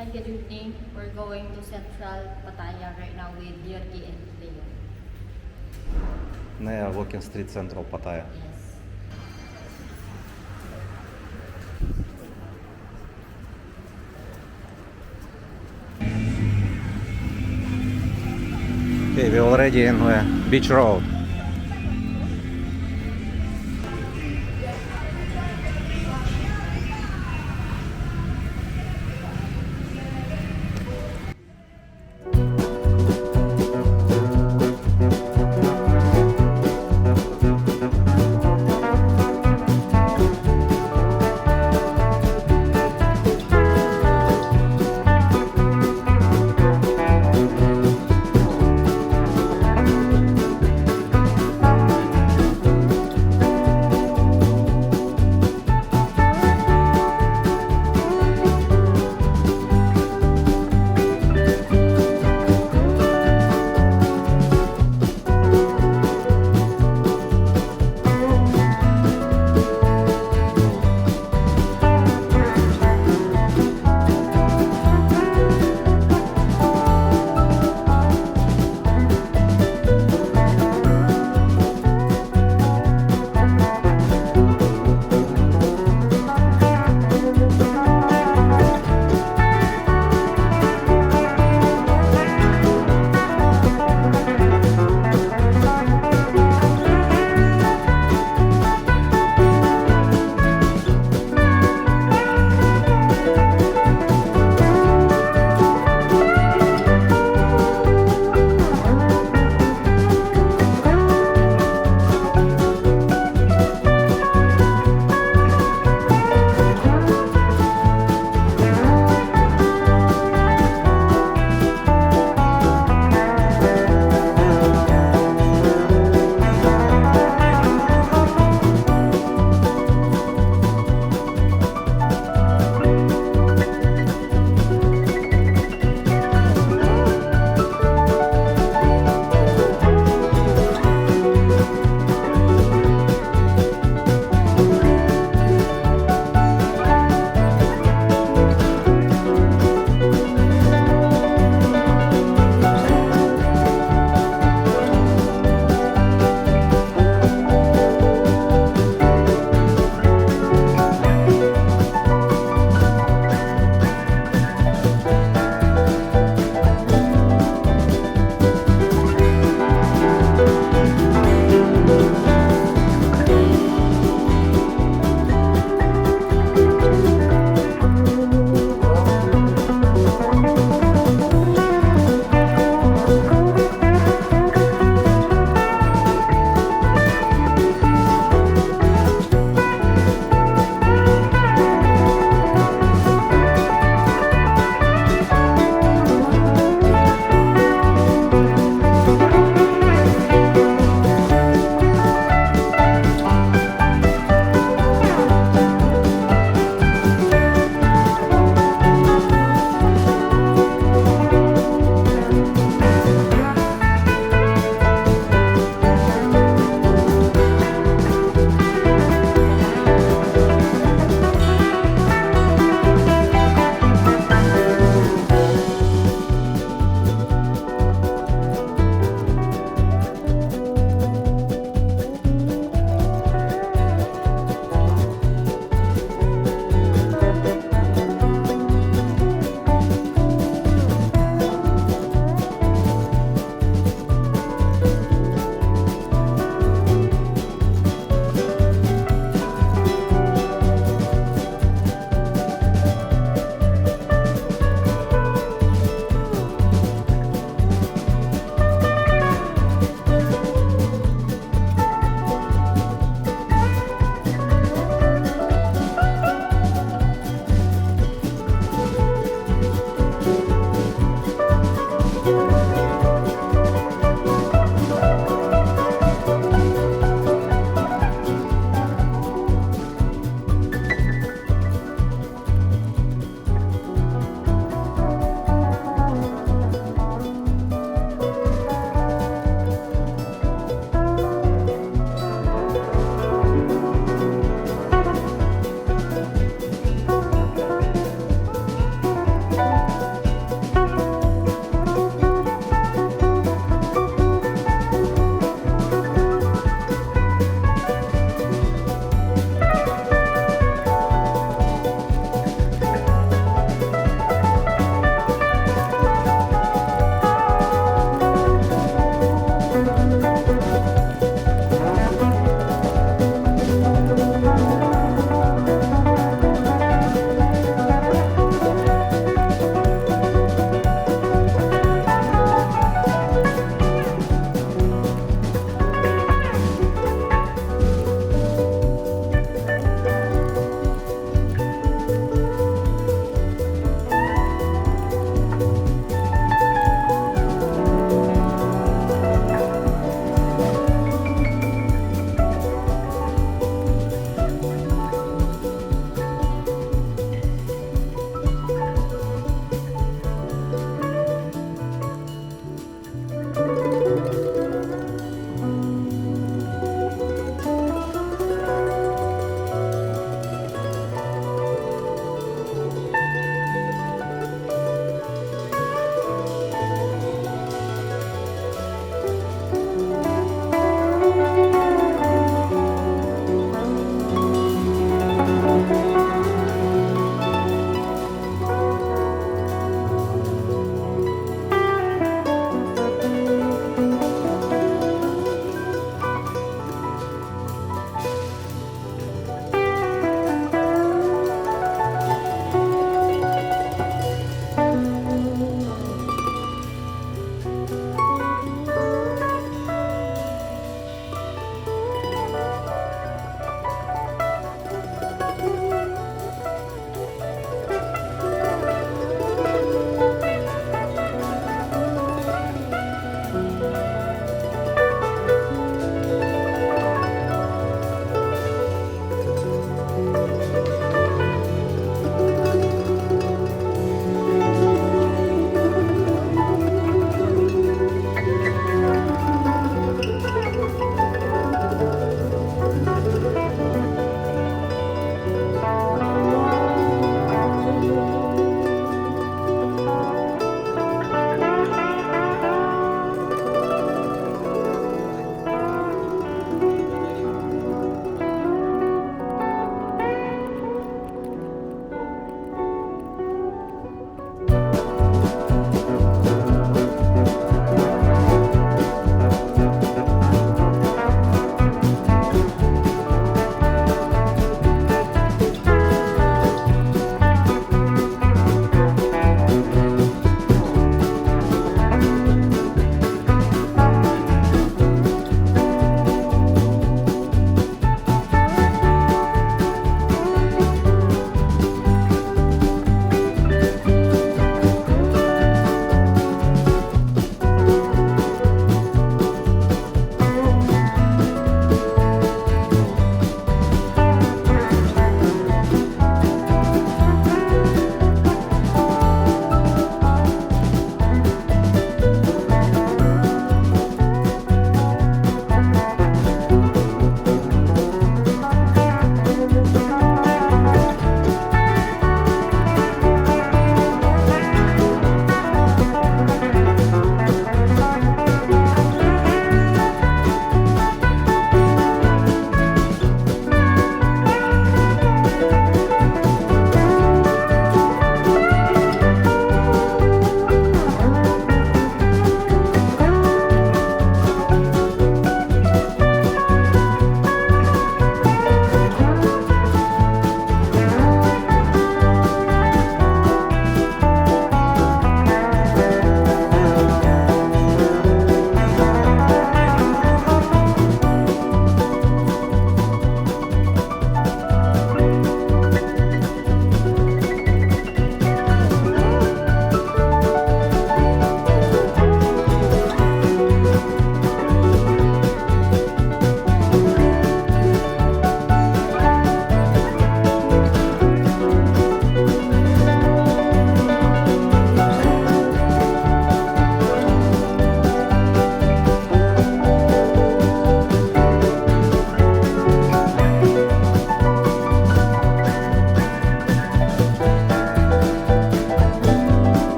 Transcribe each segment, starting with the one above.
Hi, good evening. We're going to Central Pattaya right now with Yorki and Leo. Nea Walking Street Central Pattaya. Yes. Okay, we're already in Beach Road.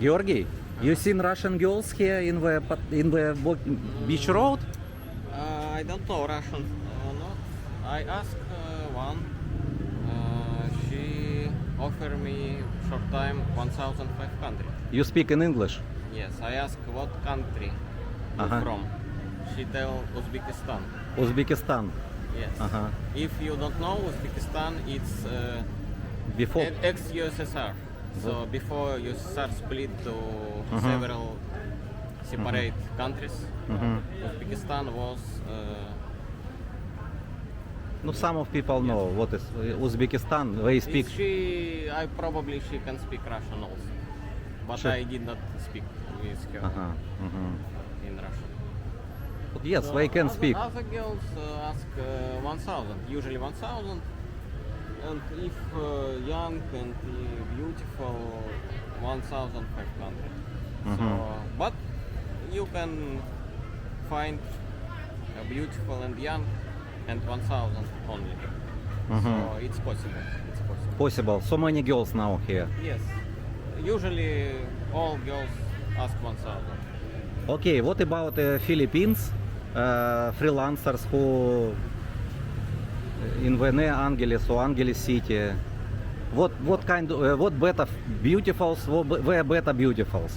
Georgi, you seen Russian girls here in the beach road? I don't know Russian. No. I asked one. She offered me short time 1,500. You speak in English? Yes. I asked what country you Uh-huh. from. She tell Uzbekistan. Uzbekistan. Yes. Uh-huh. If you don't know Uzbekistan, it's Before. ex-USSR. So before USSR split to several separate countries, Uzbekistan was. No, some of people know what is Uzbekistan. They speak. I probably she can speak Russian also, but Sure. I did not speak with her Uh-huh. in Russian. Yes, So they can speak. Other girls ask 1,000, usually 1,000, and if young and beautiful, 1,500. So, but you can find a beautiful and young and 1,000 only. So it's possible. It's possible. Possible. So many girls now here. Yes. Usually all girls ask 1,000. Okay, what about Philippines freelancers who in Vene Angeles or Angeles City? What kind what better beautifuls? Where better beautifuls?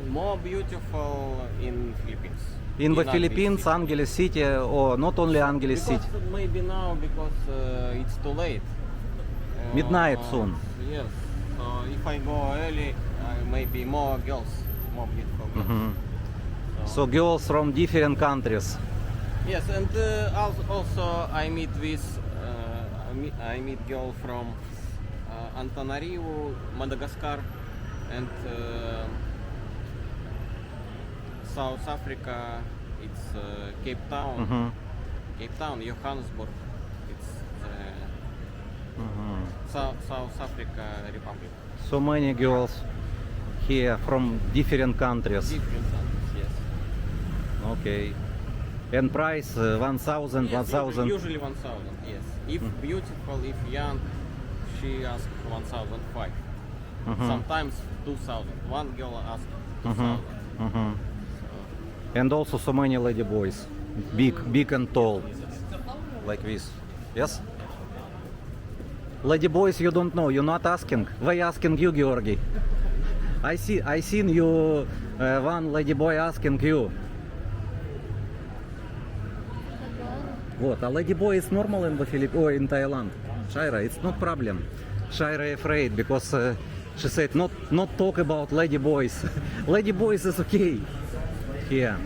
More beautiful in Philippines. In the Angeles Philippines, City. Angeles City, or not only Angeles Because City? maybe now because it's too late. Midnight soon. Yes. So if I go early, maybe more girls, more beautiful girls. So girls from different countries. Yes, and also I meet with I meet girl from Antananarivo, Madagascar, and South Africa. It's Cape Town, Cape Town, Johannesburg. It's South Africa Republic. So many girls here from different countries. Different countries, yes. Okay. And price 1,000, Yes, 1,000. Usually 1,000. Yes. If beautiful, if young, she asks 1,500. Sometimes 2,000. One girl asks 2,000. And also so many lady boys, big and tall, like this. Yes. Lady boys, you don't know. You're not asking. They asking you, Georgi. I seen you. One lady boy asking you. What? A lady boy is normal in the Philippines or in Thailand. Shaira, it's not problem. Shaira afraid because she said not talk about lady boys. Lady boys is okay here.